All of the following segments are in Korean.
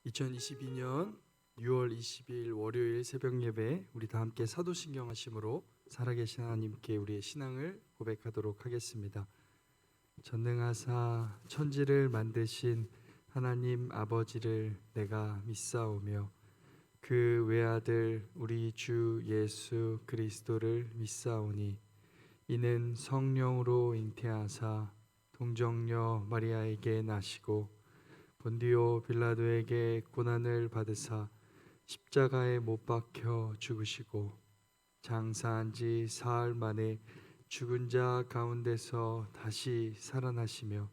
2022년 6월 20일 월요일 새벽 예배 우리 다 함께 사도신경 하심으로 살아계신 하나님께 우리의 신앙을 고백하도록 하겠습니다. 전능하사 천지를 만드신 하나님 아버지를 내가 믿사오며 그 외아들 우리 주 예수 그리스도를 믿사오니 이는 성령으로 잉태하사 동정녀 마리아에게 나시고 본디오 빌라도에게 고난을 받으사 십자가에 못 박혀 죽으시고 장사한 지 사흘 만에 죽은 자 가운데서 다시 살아나시며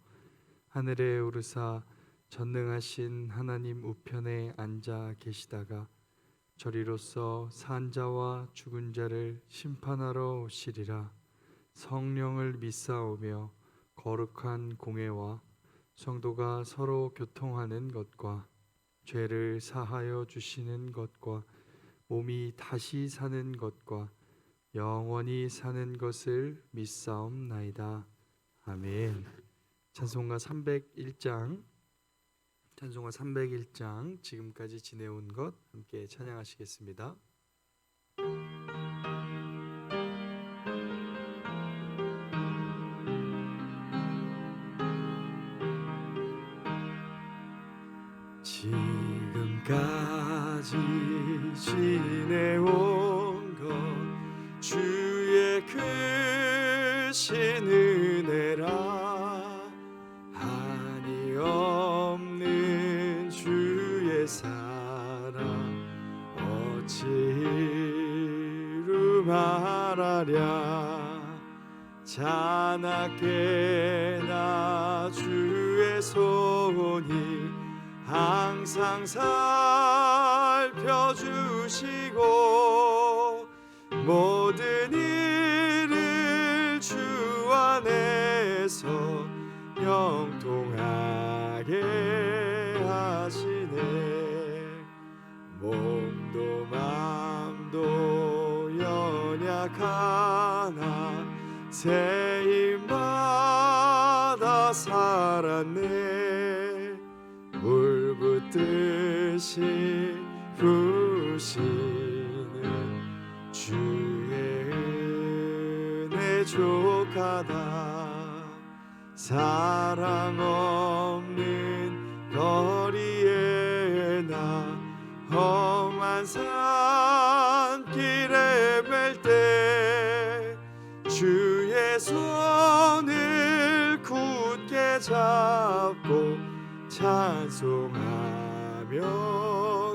하늘에 오르사 전능하신 하나님 우편에 앉아 계시다가 저리로서 산 자와 죽은 자를 심판하러 오시리라. 성령을 믿사오며 거룩한 공회와 성도가 서로 교통하는 것과 죄를 사하여 주시는 것과 몸이 다시 사는 것과 영원히 사는 것을 믿사옵나이다. 아멘. 찬송가 301장 지금까지 지내온 것 함께 찬양하시겠습니다. 지금까지 지내온 것 주의 크신 은혜라 한이 없는 주의 사랑 어찌 이루 말하랴 자나깨나 주의 손이 항상 살펴주시고 모든 일을 주 안에서 형통하게 하시네. 몸도 맘도 연약하나 새 힘마다 살았네. 물 붓듯이 부으시는 주의 은혜 족하다. 사랑 없는 거리에 나 험한 산길에 뵐 때 주의 손을 굳게 잡고 찬송하며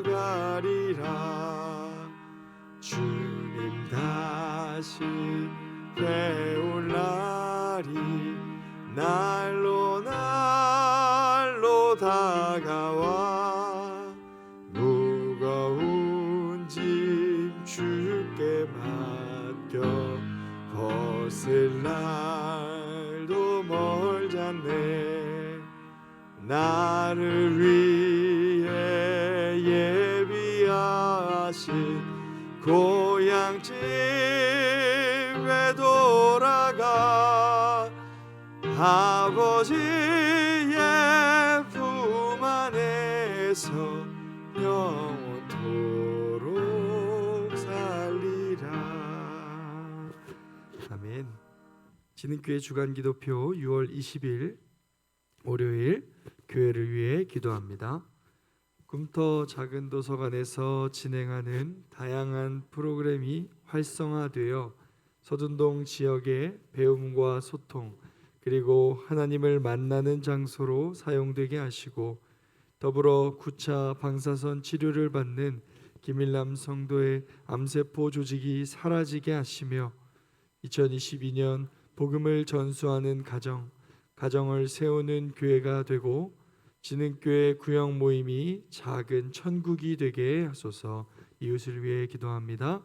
가리라. 주님 다시 배울 날이 날로 다가와 무거운 짐 주께 맡겨 벗을 날도 멀잖네. 나를 위해 예비하신 고향집에 돌아가 아버지의 품 안에서 영원토록 살리라. 아멘. 진흥교회 주간기도표 6월 20일 월요일 교회를 위해 기도합니다. 꿈터 작은 도서관에서 진행하는 다양한 프로그램이 활성화되어 서둔동 지역의 배움과 소통 그리고 하나님을 만나는 장소로 사용되게 하시고 더불어 9차 방사선 치료를 받는 김일남 성도의 암세포 조직이 사라지게 하시며 2022년 복음을 전수하는 가정을 세우는 교회가 되고 진흥교회 구역 모임이 작은 천국이 되게 하소서. 이웃을 위해 기도합니다.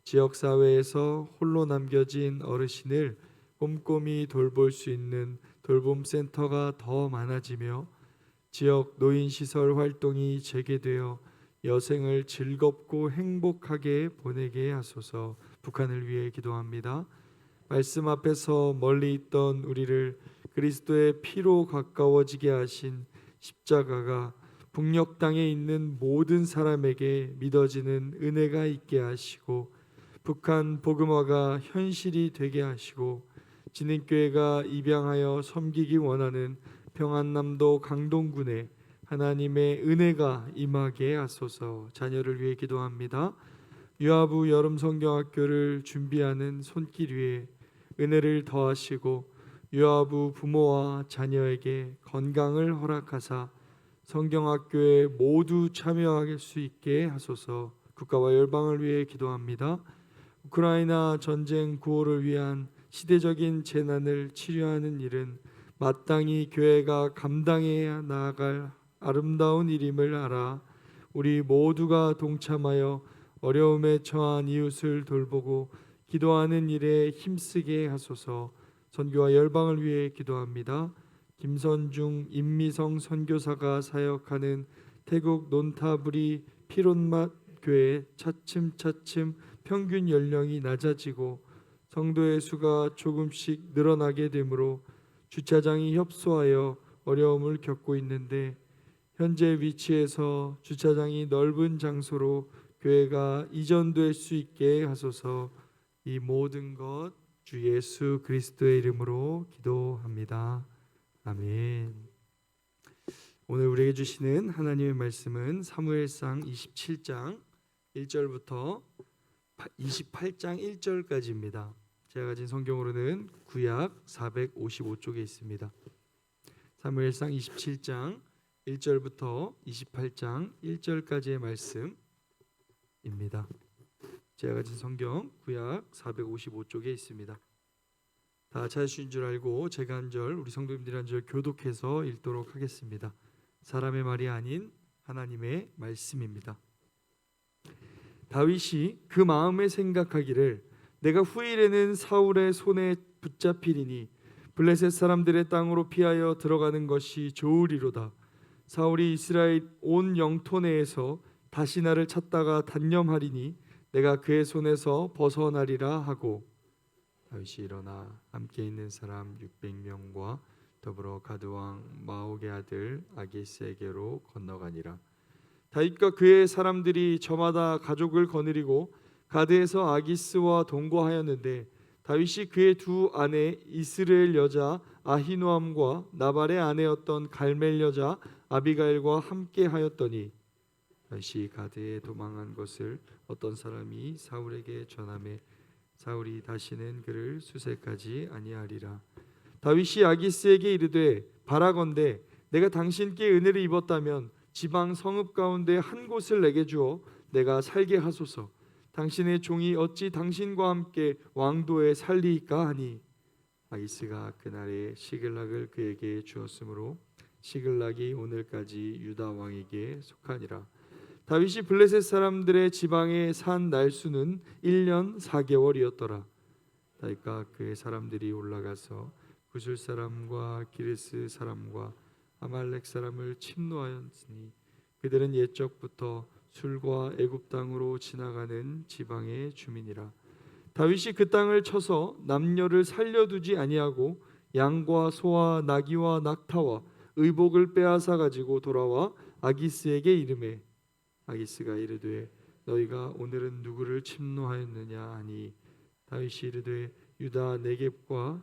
지역사회에서 홀로 남겨진 어르신을 꼼꼼히 돌볼 수 있는 돌봄센터가 더 많아지며 지역 노인시설 활동이 재개되어 여생을 즐겁고 행복하게 보내게 하소서. 북한을 위해 기도합니다. 말씀 앞에서 멀리 있던 우리를 그리스도의 피로 가까워지게 하신 십자가가 북녘 땅에 있는 모든 사람에게 믿어지는 은혜가 있게 하시고 북한 복음화가 현실이 되게 하시고 진흥교회가 입양하여 섬기기 원하는 평안남도 강동군에 하나님의 은혜가 임하게 하소서. 자녀를 위해 기도합니다. 유아부 여름 성경학교를 준비하는 손길 위에 은혜를 더하시고 유아부 부모와 자녀에게 건강을 허락하사 성경학교에 모두 참여할 수 있게 하소서. 국가와 열방을 위해 기도합니다. 우크라이나 전쟁 구호를 위한 시대적인 재난을 치료하는 일은 마땅히 교회가 감당해야 나아갈 아름다운 일임을 알아 우리 모두가 동참하여 어려움에 처한 이웃을 돌보고 기도하는 일에 힘쓰게 하소서. 선교와 열방을 위해 기도합니다. 김선중 임미성 선교사가 사역하는 태국 논타브리 피론맛 교회 차츰차츰 평균 연령이 낮아지고 성도의 수가 조금씩 늘어나게 되므로 주차장이 협소하여 어려움을 겪고 있는데 현재 위치에서 주차장이 넓은 장소로 교회가 이전될 수 있게 하소서. 이 모든 것 주 예수 그리스도의 이름으로 기도합니다. 아멘. 오늘 우리에게 주시는 하나님의 말씀은 사무엘상 27장 1절부터 28장 1절까지입니다. 제가 가진 성경으로는 구약 455쪽에 있습니다. 사무엘상 27장 1절부터 28장 1절까지의 말씀입니다. 제가 가진 성경 구약 455쪽에 있습니다. 다 찾으신 줄 알고 제가 한 절, 우리 성도님들이 한 절 교독해서 읽도록 하겠습니다. 사람의 말이 아닌 하나님의 말씀입니다. 다윗이 그 마음에 생각하기를 내가 후일에는 사울의 손에 붙잡히리니 블레셋 사람들의 땅으로 피하여 들어가는 것이 좋으리로다. 사울이 이스라엘 온 영토 내에서 다시 나를 찾다가 단념하리니 내가 그의 손에서 벗어나리라 하고 다윗이 일어나 함께 있는 사람 600명과 더불어 가드왕 마옥의 아들 아기스에게로 건너가니라. 다윗과 그의 사람들이 저마다 가족을 거느리고 가드에서 아기스와 동거하였는데 다윗이 그의 두 아내 이스라엘 여자 아히노암과 나발의 아내였던 갈멜 여자 아비가일과 함께 하였더니 다윗이 가드에 도망한 것을 어떤 사람이 사울에게 전하매 사울이 다시는 그를 수색하지 아니하리라. 다윗이 아기스에게 이르되 바라건대 내가 당신께 은혜를 입었다면 지방 성읍 가운데 한 곳을 내게 주어 내가 살게 하소서. 당신의 종이 어찌 당신과 함께 왕도에 살리이까 하니 아기스가 그날에 시글락을 그에게 주었으므로 시글락이 오늘까지 유다 왕에게 속하니라. 다윗이 블레셋 사람들의 지방에 산 날수는 1년 4개월이었더라. 다윗과 그의 사람들이 올라가서 구술 사람과 기르스 사람과 아말렉 사람을 침노하였으니 그들은 옛적부터 술과 애굽 땅으로 지나가는 지방의 주민이라. 다윗이 그 땅을 쳐서 남녀를 살려두지 아니하고 양과 소와 나귀와 낙타와 의복을 빼앗아 가지고 돌아와 아기스에게 이르매 아기스가 이르되 너희가 오늘은 누구를 침노하였느냐 하니 다윗이 이르되 유다 네겝과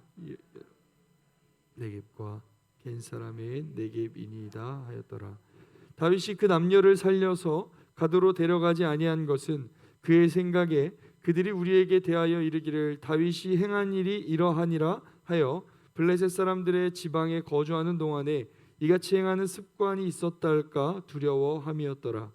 겐 사람의 네겝이니이다 하였더라. 다윗이 그 남녀를 살려서 가드로 데려가지 아니한 것은 그의 생각에 그들이 우리에게 대하여 이르기를 다윗이 행한 일이 이러하니라 하여 블레셋 사람들의 지방에 거주하는 동안에 이같이 행하는 습관이 있었다 할까 두려워함이었더라.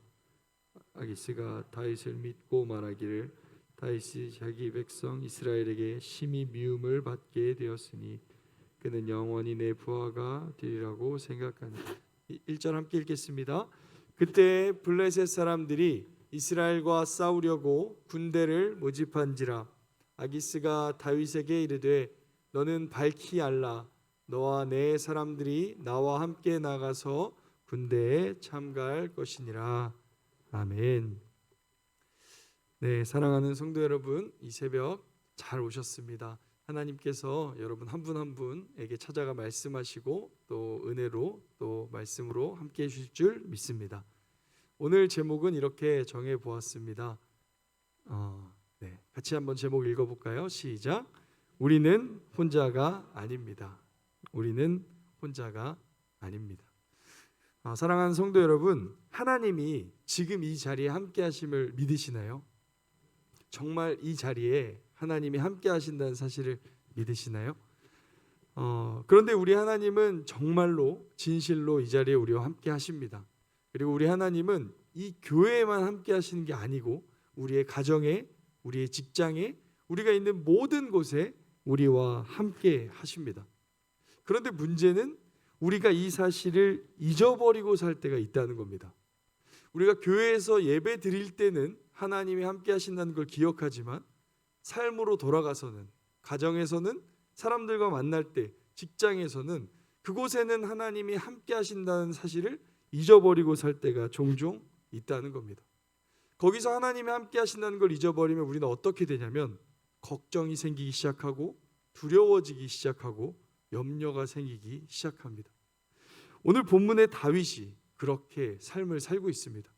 아기스가 다윗을 믿고 말하기를 다윗이 자기 백성 이스라엘에게 심히 미움을 받게 되었으니 그는 영원히 내 부하가 되리라고 생각하니. 1절 함께 읽겠습니다. 그때 블레셋 사람들이 이스라엘과 싸우려고 군대를 모집한지라. 아기스가 다윗에게 이르되 너는 밝히 알라. 너와 내 사람들이 나와 함께 나가서 군대에 참가할 것이니라. 아멘. 네, 사랑하는 성도 여러분, 이 새벽 잘 오셨습니다. 하나님께서 여러분 한 분 한 분에게 찾아가 말씀하시고 또 은혜로 또 말씀으로 함께 해주실 줄 믿습니다. 오늘 제목은 이렇게 정해 보았습니다. 같이 한번 제목 읽어볼까요? 시작. 우리는 혼자가 아닙니다. 우리는 혼자가 아닙니다. 사랑하는 성도 여러분, 하나님이 지금 이 자리에 함께 하심을 믿으시나요? 정말 이 자리에 하나님이 함께 하신다는 사실을 믿으시나요? 그런데 우리 하나님은 정말로 진실로 이 자리에 우리와 함께 하십니다. 그리고 우리 하나님은 이 교회에만 함께 하시는 게 아니고 우리의 가정에, 우리의 직장에, 우리가 있는 모든 곳에 우리와 함께 하십니다. 그런데 문제는 우리가 이 사실을 잊어버리고 살 때가 있다는 겁니다. 우리가 교회에서 예배 드릴 때는 하나님이 함께 하신다는 걸 기억하지만 삶으로 돌아가서는, 가정에서는, 사람들과 만날 때, 직장에서는 그곳에는 하나님이 함께 하신다는 사실을 잊어버리고 살 때가 종종 있다는 겁니다. 거기서 하나님이 함께 하신다는 걸 잊어버리면 우리는 어떻게 되냐면 걱정이 생기기 시작하고 두려워지기 시작하고 염려가 생기기 시작합니다. 오늘 본문의 다윗이 그렇게 삶을 살고 있습니다.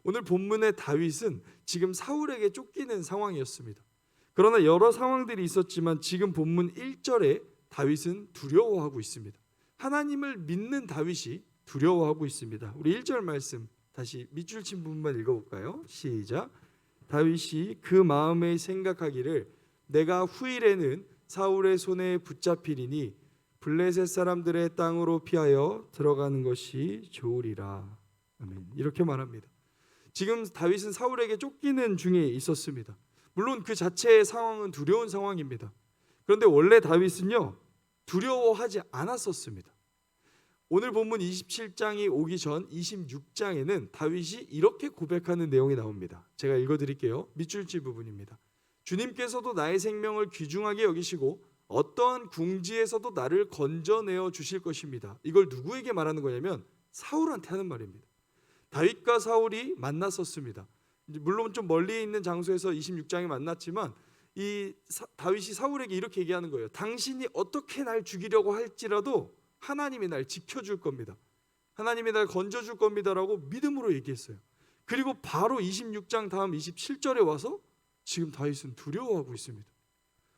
오늘 본문의 다윗은 지금 사울에게 쫓기는 상황이었습니다. 그러나 여러 상황들이 있었지만 지금 본문 1절에 다윗은 두려워하고 있습니다. 하나님을 믿는 다윗이 두려워하고 있습니다. 우리 1절 말씀 다시 밑줄 친 부분만 읽어볼까요? 시작. 다윗이 그 마음에 생각하기를 내가 후일에는 사울의 손에 붙잡히리니 블레셋 사람들의 땅으로 피하여 들어가는 것이 좋으리라. 아멘. 이렇게 말합니다. 지금 다윗은 사울에게 쫓기는 중에 있었습니다. 물론 그 자체의 상황은 두려운 상황입니다. 그런데 원래 다윗은요 두려워하지 않았었습니다. 오늘 본문 27장이 오기 전 26장에는 다윗이 이렇게 고백하는 내용이 나옵니다. 제가 읽어드릴게요. 밑줄치 부분입니다. 주님께서도 나의 생명을 귀중하게 여기시고 어떠한 궁지에서도 나를 건져내어 주실 것입니다. 이걸 누구에게 말하는 거냐면 사울한테 하는 말입니다. 다윗과 사울이 만났었습니다. 물론 좀 멀리 있는 장소에서 26장에 만났지만 다윗이 사울에게 이렇게 얘기하는 거예요. 당신이 어떻게 날 죽이려고 할지라도 하나님이 날 지켜줄 겁니다. 하나님이 날 건져줄 겁니다라고 믿음으로 얘기했어요. 그리고 바로 26장 다음 27절에 와서 지금 다윗은 두려워하고 있습니다.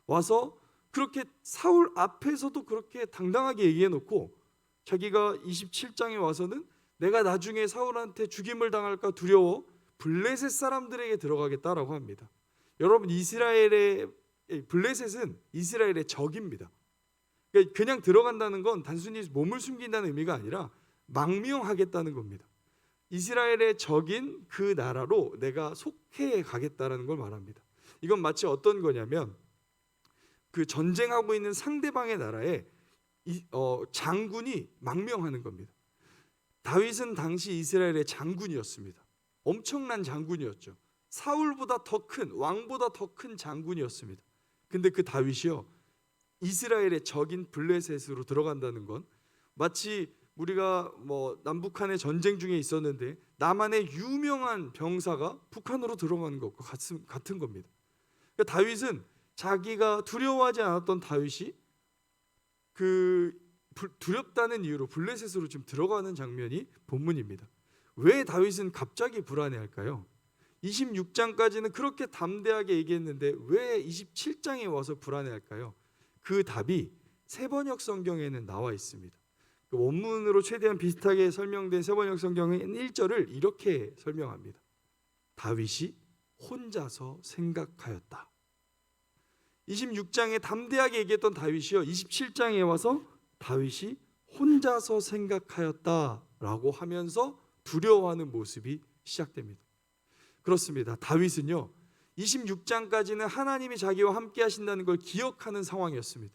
와서 그렇게 사울 앞에서도 그렇게 당당하게 얘기해놓고 자기가 27장에 와서는 내가 나중에 사울한테 죽임을 당할까 두려워 블레셋 사람들에게 들어가겠다라고 합니다. 여러분 블레셋은 이스라엘의 적입니다. 그냥 들어간다는 건 단순히 몸을 숨긴다는 의미가 아니라 망명하겠다는 겁니다. 이스라엘의 적인 그 나라로 내가 속해 가겠다라는 걸 말합니다. 이건 마치 어떤 거냐면 그 전쟁하고 있는 상대방의 나라에 장군이 망명하는 겁니다. 다윗은 당시 이스라엘의 장군이었습니다. 엄청난 장군이었죠. 사울보다 더 큰, 왕보다 더 큰 장군이었습니다. 근데 그 다윗이요 이스라엘의 적인 블레셋으로 들어간다는 건 마치 우리가 남북한의 전쟁 중에 있었는데 남한의 유명한 병사가 북한으로 들어가는 것과 같은 겁니다. 그러니까 다윗은 자기가 두려워하지 않았던 다윗이 그 두렵다는 이유로 블레셋으로 지금 들어가는 장면이 본문입니다. 왜 다윗은 갑자기 불안해할까요? 26장까지는 그렇게 담대하게 얘기했는데 왜 27장에 와서 불안해할까요? 그 답이 세번역 성경에는 나와 있습니다. 그 원문으로 최대한 비슷하게 설명된 세번역 성경은 1절을 이렇게 설명합니다. 다윗이 혼자서 생각하였다. 26장에 담대하게 얘기했던 다윗이요 27장에 와서 다윗이 혼자서 생각하였다라고 하면서 두려워하는 모습이 시작됩니다. 그렇습니다. 다윗은요 26장까지는 하나님이 자기와 함께 하신다는 걸 기억하는 상황이었습니다.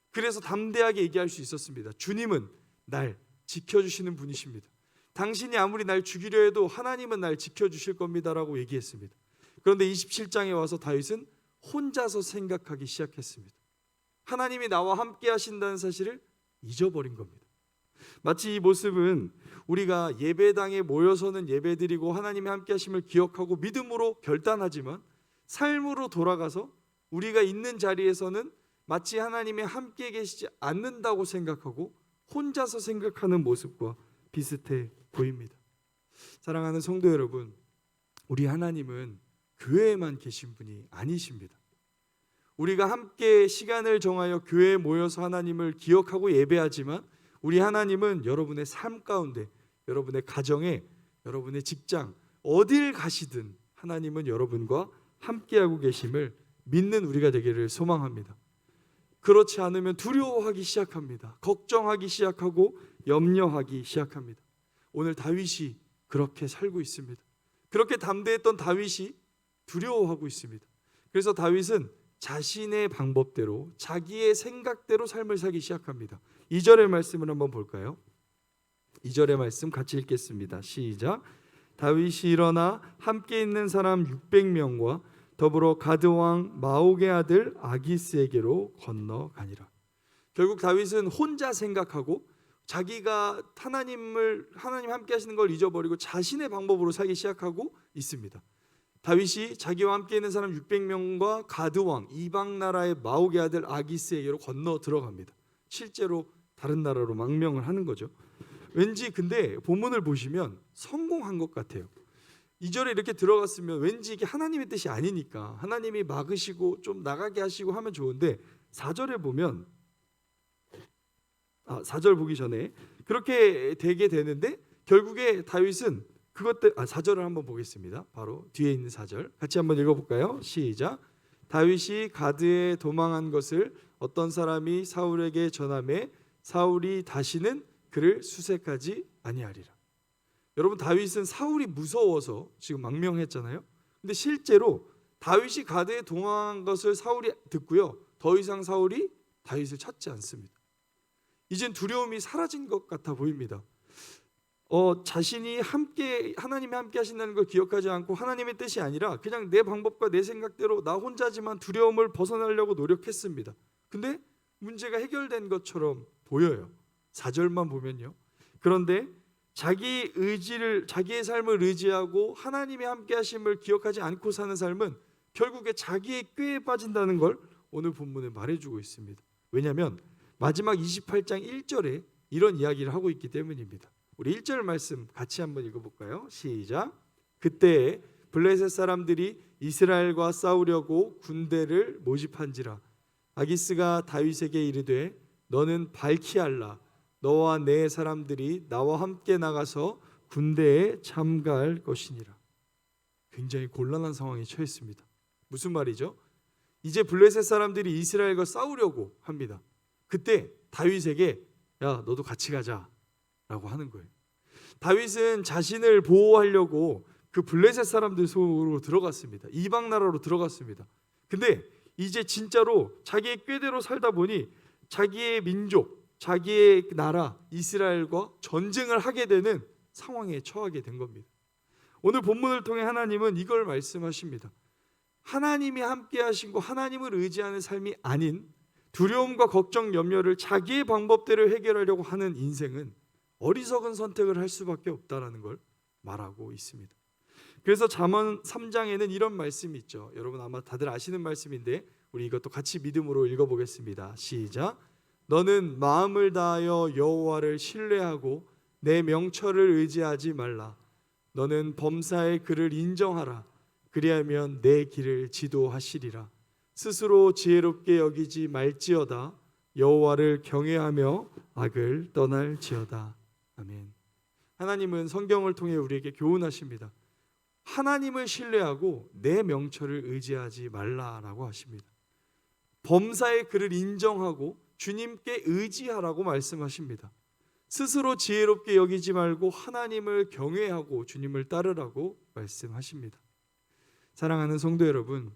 그래서 담대하게 얘기할 수 있었습니다. 주님은 날 지켜주시는 분이십니다. 당신이 아무리 날 죽이려 해도 하나님은 날 지켜주실 겁니다라고 얘기했습니다. 그런데 27장에 와서 다윗은 혼자서 생각하기 시작했습니다. 하나님이 나와 함께 하신다는 사실을 잊어버린 겁니다. 마치 이 모습은 우리가 예배당에 모여서는 예배드리고 하나님의 함께 하심을 기억하고 믿음으로 결단하지만 삶으로 돌아가서 우리가 있는 자리에서는 마치 하나님이 함께 계시지 않는다고 생각하고 혼자서 생각하는 모습과 비슷해 보입니다. 사랑하는 성도 여러분, 우리 하나님은 교회에만 계신 분이 아니십니다. 우리가 함께 시간을 정하여 교회에 모여서 하나님을 기억하고 예배하지만 우리 하나님은 여러분의 삶 가운데, 여러분의 가정에, 여러분의 직장, 어딜 가시든 하나님은 여러분과 함께하고 계심을 믿는 우리가 되기를 소망합니다. 그렇지 않으면 두려워하기 시작합니다. 걱정하기 시작하고 염려하기 시작합니다. 오늘 다윗이 그렇게 살고 있습니다. 그렇게 담대했던 다윗이 두려워하고 있습니다. 그래서 다윗은 자신의 방법대로, 자기의 생각대로 삶을 살기 시작합니다. 2절의 말씀을 한번 볼까요? 2절의 말씀 같이 읽겠습니다. 시작. 다윗이 일어나 함께 있는 사람 600명과 더불어 가드 왕 마옥의 아들 아기스에게로 건너가니라. 결국 다윗은 혼자 생각하고 자기가 하나님 함께 하시는 걸 잊어버리고 자신의 방법으로 살기 시작하고 있습니다. 다윗이 자기와 함께 있는 사람 600명과 가드 왕 이방 나라의 마옥의 아들 아기스에게로 건너 들어갑니다. 실제로 다른 나라로 망명을 하는 거죠. 왠지 근데 본문을 보시면 성공한 것 같아요. 2절에 이렇게 들어갔으면 왠지 이게 하나님의 뜻이 아니니까 하나님이 막으시고 좀 나가게 하시고 하면 좋은데 4절에 보면 4절 보기 전에 그렇게 되게 되는데 결국에 다윗은 4절을 한번 보겠습니다. 바로 뒤에 있는 4절 같이 한번 읽어볼까요? 시작. 다윗이 가드에 도망한 것을 어떤 사람이 사울에게 전하매 사울이 다시는 그를 수색하지 아니하리라. 여러분, 다윗은 사울이 무서워서 지금 망명했잖아요. 근데 실제로 다윗이 가드에 도망한 것을 사울이 듣고요, 더 이상 사울이 다윗을 찾지 않습니다. 이젠 두려움이 사라진 것 같아 보입니다. 자신이 하나님이 함께 하신다는 걸 기억하지 않고 하나님의 뜻이 아니라 그냥 내 방법과 내 생각대로 나 혼자지만 두려움을 벗어나려고 노력했습니다. 근데 문제가 해결된 것처럼 보여요. 4절만 보면요. 그런데 자기의 삶을 의지하고 하나님의 함께 하심을 기억하지 않고 사는 삶은 결국에 자기의 꾀에 빠진다는 걸 오늘 본문에 말해주고 있습니다. 왜냐하면 마지막 28장 1절에 이런 이야기를 하고 있기 때문입니다. 우리 1절 말씀 같이 한번 읽어볼까요? 시작. 그때 블레셋 사람들이 이스라엘과 싸우려고 군대를 모집한지라. 아기스가 다윗에게 이르되 너는 발키알라, 너와 내 사람들이 나와 함께 나가서 군대에 참가할 것이니라. 굉장히 곤란한 상황에 처했습니다. 무슨 말이죠? 이제 블레셋 사람들이 이스라엘과 싸우려고 합니다. 그때 다윗에게 야, 너도 같이 가자 라고 하는 거예요. 다윗은 자신을 보호하려고 그 블레셋 사람들 속으로 들어갔습니다. 이방 나라로 들어갔습니다. 근데 이제 진짜로 자기의 꾀대로 살다 보니 자기의 민족, 자기의 나라 이스라엘과 전쟁을 하게 되는 상황에 처하게 된 겁니다. 오늘 본문을 통해 하나님은 이걸 말씀하십니다. 하나님이 함께 하신 거, 하나님을 의지하는 삶이 아닌 두려움과 걱정, 염려를 자기의 방법대로 해결하려고 하는 인생은 어리석은 선택을 할 수밖에 없다라는 걸 말하고 있습니다. 그래서 잠언 3장에는 이런 말씀이 있죠. 여러분 아마 다들 아시는 말씀인데 우리 이것도 같이 믿음으로 읽어보겠습니다. 시작. 너는 마음을 다하여 여호와를 신뢰하고 내 명철을 의지하지 말라. 너는 범사의 그를 인정하라. 그리하면 내 길을 지도하시리라. 스스로 지혜롭게 여기지 말지어다. 여호와를 경외하며 악을 떠날지어다. 아멘. 하나님은 성경을 통해 우리에게 교훈하십니다. 하나님을 신뢰하고 내 명철을 의지하지 말라라고 하십니다. 범사의 그를 인정하고 주님께 의지하라고 말씀하십니다. 스스로 지혜롭게 여기지 말고 하나님을 경외하고 주님을 따르라고 말씀하십니다. 사랑하는 성도 여러분,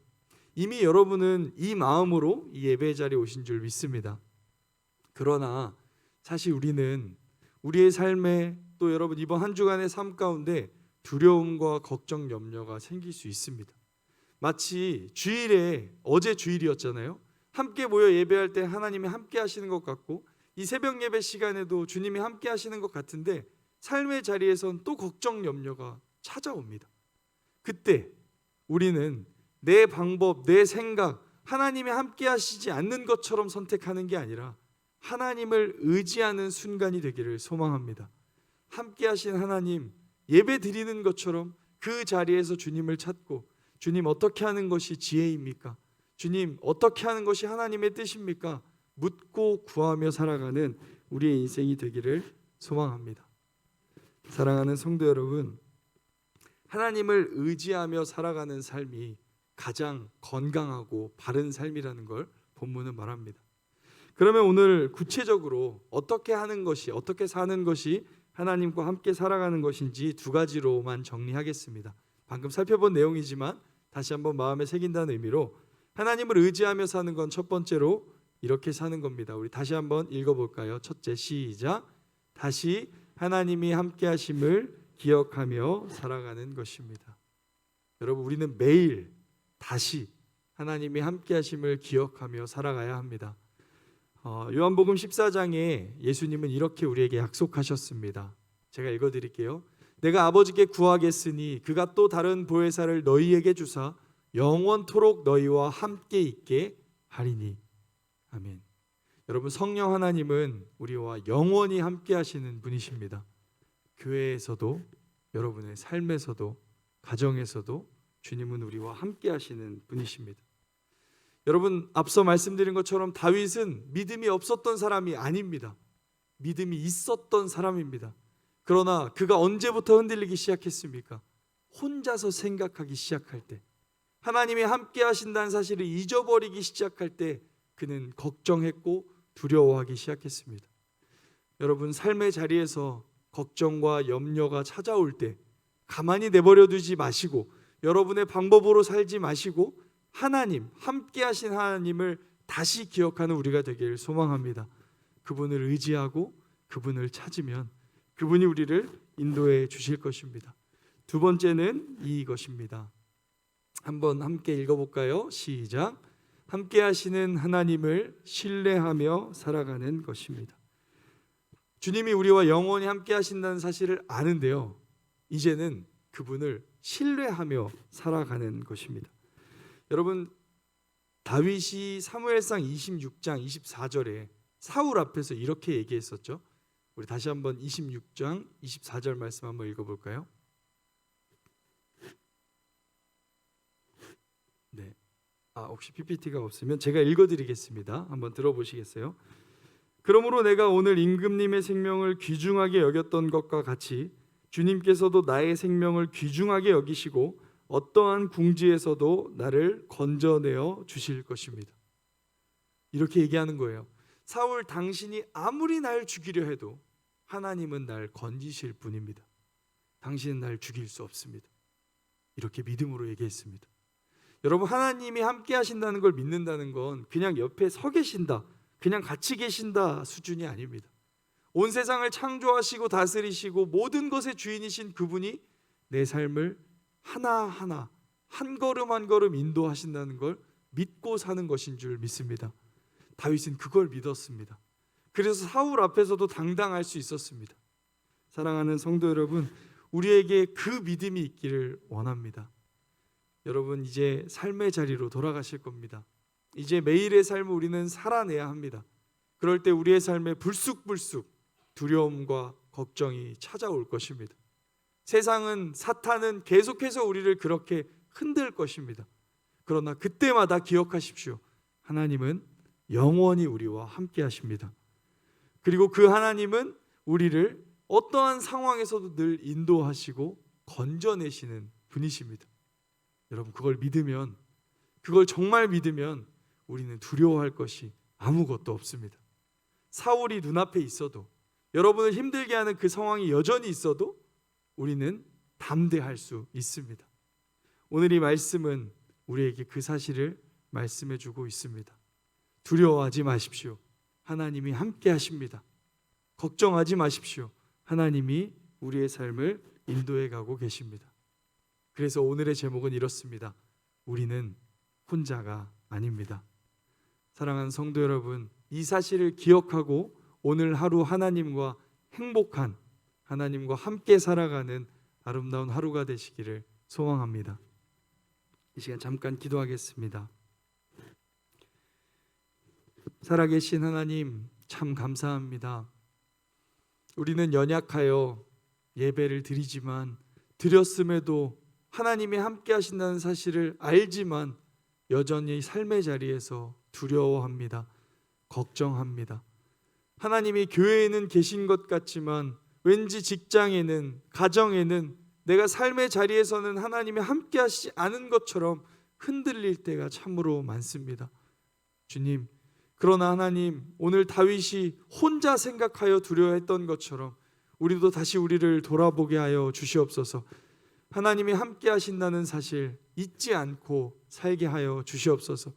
이미 여러분은 이 마음으로 이 예배 자리에 오신 줄 믿습니다. 그러나 사실 우리는 우리의 삶에 또 여러분 이번 한 주간의 삶 가운데 두려움과 걱정, 염려가 생길 수 있습니다. 마치 어제 주일이었잖아요. 함께 모여 예배할 때 하나님이 함께 하시는 것 같고 이 새벽 예배 시간에도 주님이 함께 하시는 것 같은데 삶의 자리에선 또 걱정, 염려가 찾아옵니다. 그때 우리는 내 방법, 내 생각, 하나님이 함께 하시지 않는 것처럼 선택하는 게 아니라 하나님을 의지하는 순간이 되기를 소망합니다. 함께 하신 하나님, 예배 드리는 것처럼 그 자리에서 주님을 찾고, 주님 어떻게 하는 것이 지혜입니까? 주님 어떻게 하는 것이 하나님의 뜻입니까? 묻고 구하며 살아가는 우리의 인생이 되기를 소망합니다. 사랑하는 성도 여러분, 하나님을 의지하며 살아가는 삶이 가장 건강하고 바른 삶이라는 걸 본문은 말합니다. 그러면 오늘 구체적으로 어떻게 하는 것이, 어떻게 사는 것이 하나님과 함께 살아가는 것인지 두 가지로만 정리하겠습니다. 방금 살펴본 내용이지만 다시 한번 마음에 새긴다는 의미로, 하나님을 의지하며 사는 건 첫 번째로 이렇게 사는 겁니다. 우리 다시 한번 읽어볼까요? 첫째, 시작. 다시 하나님이 함께 하심을 기억하며 살아가는 것입니다. 여러분, 우리는 매일 다시 하나님이 함께 하심을 기억하며 살아가야 합니다. 요한복음 14장에 예수님은 이렇게 우리에게 약속하셨습니다. 제가 읽어드릴게요. 내가 아버지께 구하겠으니 그가 또 다른 보혜사를 너희에게 주사 영원토록 너희와 함께 있게 하리니. 아멘. 여러분, 성령 하나님은 우리와 영원히 함께 하시는 분이십니다. 교회에서도, 여러분의 삶에서도, 가정에서도 주님은 우리와 함께 하시는 분이십니다. 여러분, 앞서 말씀드린 것처럼 다윗은 믿음이 없었던 사람이 아닙니다. 믿음이 있었던 사람입니다. 그러나 그가 언제부터 흔들리기 시작했습니까? 혼자서 생각하기 시작할 때, 하나님이 함께 하신다는 사실을 잊어버리기 시작할 때 그는 걱정했고 두려워하기 시작했습니다. 여러분, 삶의 자리에서 걱정과 염려가 찾아올 때 가만히 내버려 두지 마시고, 여러분의 방법으로 살지 마시고 하나님, 함께 하신 하나님을 다시 기억하는 우리가 되기를 소망합니다. 그분을 의지하고 그분을 찾으면 그분이 우리를 인도해 주실 것입니다. 두 번째는 이것입니다. 한번 함께 읽어볼까요? 시작. 함께 하시는 하나님을 신뢰하며 살아가는 것입니다. 주님이 우리와 영원히 함께 하신다는 사실을 아는데요, 이제는 그분을 신뢰하며 살아가는 것입니다. 여러분, 다윗이 사무엘상 26장 24절에 사울 앞에서 이렇게 얘기했었죠. 우리 다시 한번 26장 24절 말씀 한번 읽어볼까요? 네. 혹시 PPT가 없으면 제가 읽어드리겠습니다. 한번 들어보시겠어요? 그러므로 내가 오늘 임금님의 생명을 귀중하게 여겼던 것과 같이 주님께서도 나의 생명을 귀중하게 여기시고 어떠한 궁지에서도 나를 건져내어 주실 것입니다. 이렇게 얘기하는 거예요. 사울, 당신이 아무리 날 죽이려 해도 하나님은 날 건지실 분입니다. 당신은 날 죽일 수 없습니다. 이렇게 믿음으로 얘기했습니다. 여러분, 하나님이 함께 하신다는 걸 믿는다는 건 그냥 옆에 서 계신다, 그냥 같이 계신다 수준이 아닙니다. 온 세상을 창조하시고 다스리시고 모든 것의 주인이신 그분이 내 삶을 하나하나 한 걸음 한 걸음 인도하신다는 걸 믿고 사는 것인 줄 믿습니다. 다윗은 그걸 믿었습니다. 그래서 사울 앞에서도 당당할 수 있었습니다. 사랑하는 성도 여러분, 우리에게 그 믿음이 있기를 원합니다. 여러분, 이제 삶의 자리로 돌아가실 겁니다. 이제 매일의 삶을 우리는 살아내야 합니다. 그럴 때 우리의 삶에 불쑥불쑥 두려움과 걱정이 찾아올 것입니다. 세상은, 사탄은 계속해서 우리를 그렇게 흔들 것입니다. 그러나 그때마다 기억하십시오. 하나님은 영원히 우리와 함께 하십니다. 그리고 그 하나님은 우리를 어떠한 상황에서도 늘 인도하시고 건져내시는 분이십니다. 여러분, 그걸 믿으면, 그걸 정말 믿으면 우리는 두려워할 것이 아무것도 없습니다. 사울이 눈앞에 있어도, 여러분을 힘들게 하는 그 상황이 여전히 있어도 우리는 담대할 수 있습니다. 오늘 이 말씀은 우리에게 그 사실을 말씀해 주고 있습니다. 두려워하지 마십시오. 하나님이 함께 하십니다. 걱정하지 마십시오. 하나님이 우리의 삶을 인도해 가고 계십니다. 그래서 오늘의 제목은 이렇습니다. 우리는 혼자가 아닙니다. 사랑하는 성도 여러분, 이 사실을 기억하고 오늘 하루 하나님과 행복한, 하나님과 함께 살아가는 아름다운 하루가 되시기를 소망합니다. 이 시간 잠깐 기도하겠습니다. 살아계신 하나님, 참 감사합니다. 우리는 연약하여 예배를 드리지만, 드렸음에도 하나님이 함께 하신다는 사실을 알지만 여전히 삶의 자리에서 두려워합니다. 걱정합니다. 하나님이 교회에는 계신 것 같지만 왠지 직장에는, 가정에는, 내가 삶의 자리에서는 하나님이 함께 하시지 않은 것처럼 흔들릴 때가 참으로 많습니다. 주님, 그러나 하나님, 오늘 다윗이 혼자 생각하여 두려워했던 것처럼 우리도 다시 우리를 돌아보게 하여 주시옵소서. 하나님이 함께 하신다는 사실 잊지 않고 살게 하여 주시옵소서.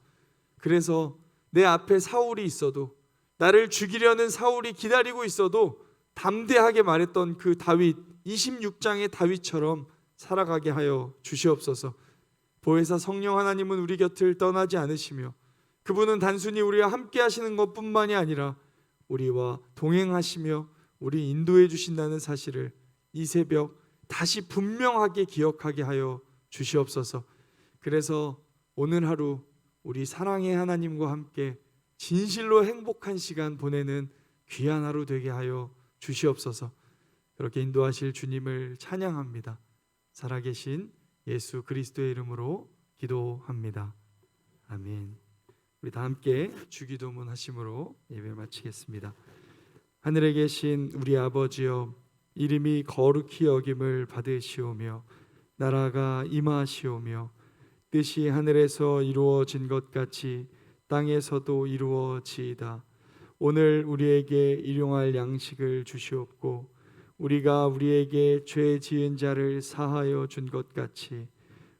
그래서 내 앞에 사울이 있어도, 나를 죽이려는 사울이 기다리고 있어도 담대하게 말했던 그 다윗, 26장의 다윗처럼 살아가게 하여 주시옵소서. 보혜사 성령 하나님은 우리 곁을 떠나지 않으시며 그분은 단순히 우리와 함께 하시는 것뿐만이 아니라 우리와 동행하시며 우리 인도해 주신다는 사실을 이 새벽 다시 분명하게 기억하게 하여 주시옵소서. 그래서 오늘 하루 우리 사랑의 하나님과 함께 진실로 행복한 시간 보내는 귀한 하루 되게 하여 주시옵소서. 그렇게 인도하실 주님을 찬양합니다. 살아계신 예수 그리스도의 이름으로 기도합니다. 아멘. 우리 다 함께 주기도문 하심으로 예배 마치겠습니다. 하늘에 계신 우리 아버지여, 이름이 거룩히 여김을 받으시오며 나라가 임하시오며 뜻이 하늘에서 이루어진 것 같이 땅에서도 이루어지이다. 오늘 우리에게 일용할 양식을 주시옵고 우리가 우리에게 죄 지은 자를 사하여 준 것 같이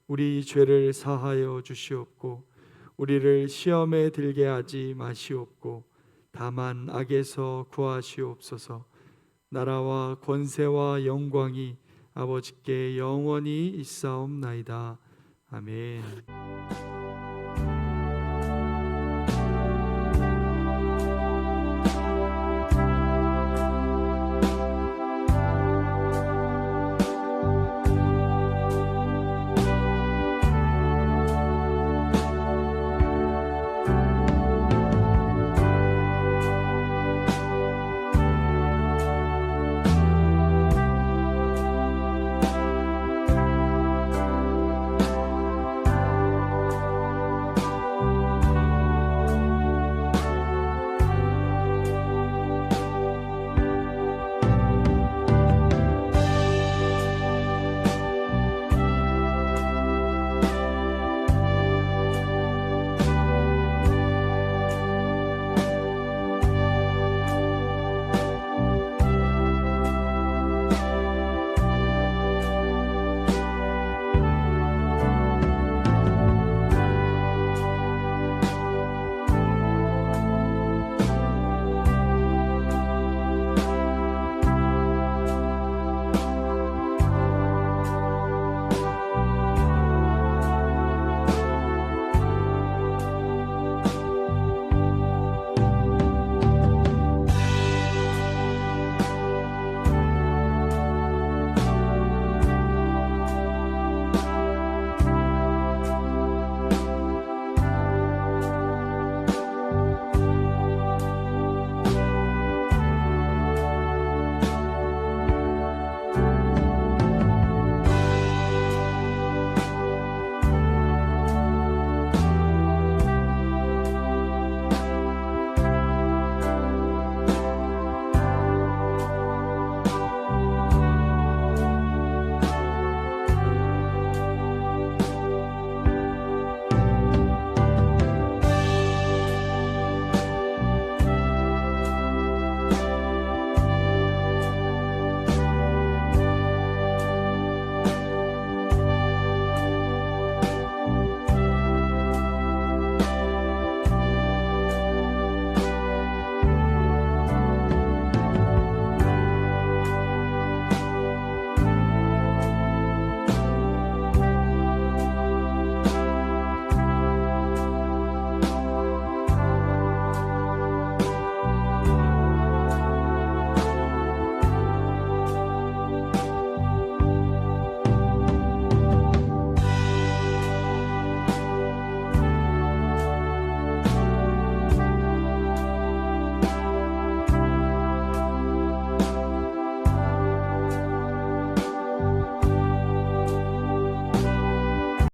우리 죄를 사하여 주시옵고 우리를 시험에 들게 하지 마시옵고 다만 악에서 구하시옵소서. 나라와 권세와 영광이 아버지께 영원히 있사옵나이다. 아멘.